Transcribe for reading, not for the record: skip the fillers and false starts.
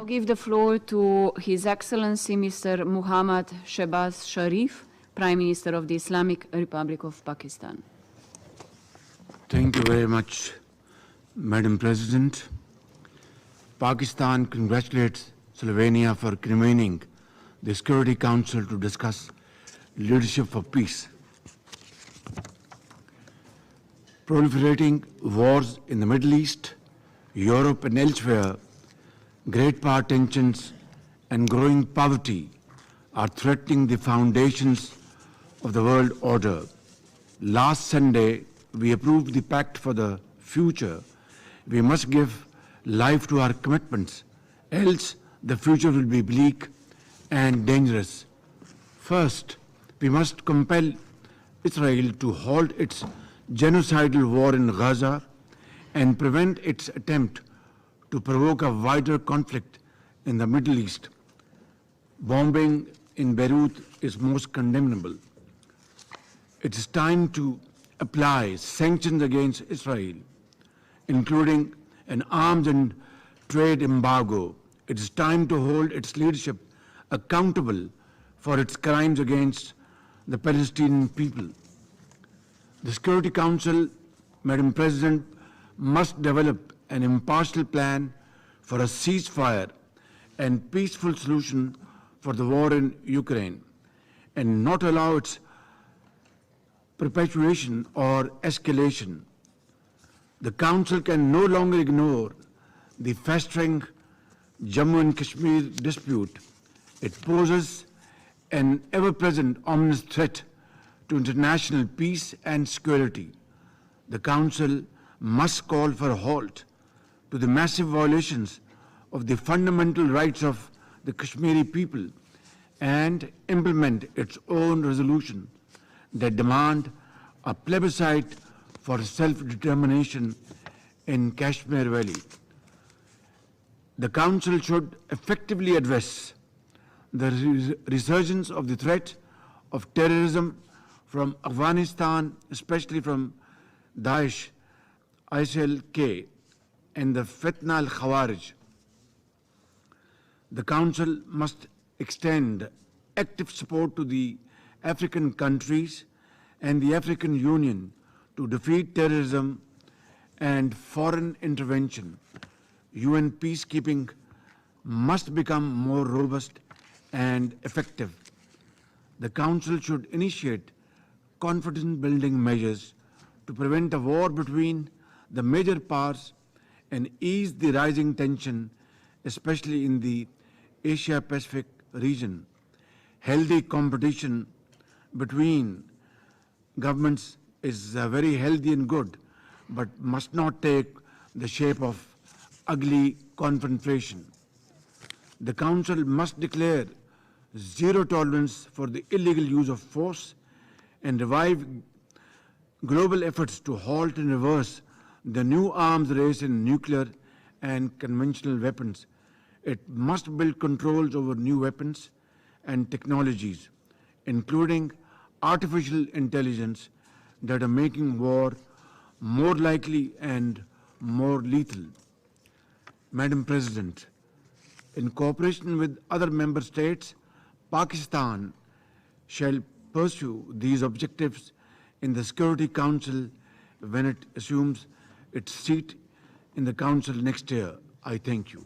give the floor to His Excellency Mr. Muhammad Shehbaz Sharif, Prime Minister of the Islamic Republic of Pakistan. Thank you very much, Madam President. Pakistan congratulates Slovenia for convening the Security Council to discuss leadership for peace. Proliferating wars in the Middle East, Europe and elsewhere, great power tensions and growing poverty are threatening the foundations of the world order. Last Sunday, we approved the Pact for the Future. We must give life to our commitments, else the future will be bleak and dangerous. First, we must compel Israel to halt its genocidal war in Gaza and prevent its attempt to provoke a wider conflict in the Middle East. Bombing in Beirut is most condemnable. It is time to apply sanctions against Israel, including an arms and trade embargo. It is time to hold its leadership accountable for its crimes against the Palestinian people. The Security Council, Madam President, must develop an impartial plan for a ceasefire and peaceful solution for the war in Ukraine, and not allow its perpetuation or escalation. The Council can no longer ignore the festering Jammu and Kashmir dispute. It poses an ever-present ominous threat to international peace and security. The Council must call for a halt to the massive violations of the fundamental rights of the Kashmiri people and implement its own resolution that demand a plebiscite for self-determination in Kashmir Valley. The Council should effectively address the resurgence of the threat of terrorism from Afghanistan, especially from Daesh, ISIL-K, and the Fitna al-Khawarij. The Council must extend active support to the African countries and the African Union to defeat terrorism and foreign intervention. UN peacekeeping must become more robust and effective. The Council should initiate confidence-building measures to prevent a war between the major powers and ease the rising tension, especially in the Asia-Pacific region. Healthy competition between governments is very healthy and good, but must not take the shape of ugly confrontation. The Council must declare zero tolerance for the illegal use of force and revive global efforts to halt and reverse the new arms race in nuclear and conventional weapons. It must build controls over new weapons and technologies, including artificial intelligence, that are making war more likely and more lethal. Madam President, in cooperation with other member states, Pakistan shall pursue these objectives in the Security Council when it assumes its seat in the Council next year. I thank you.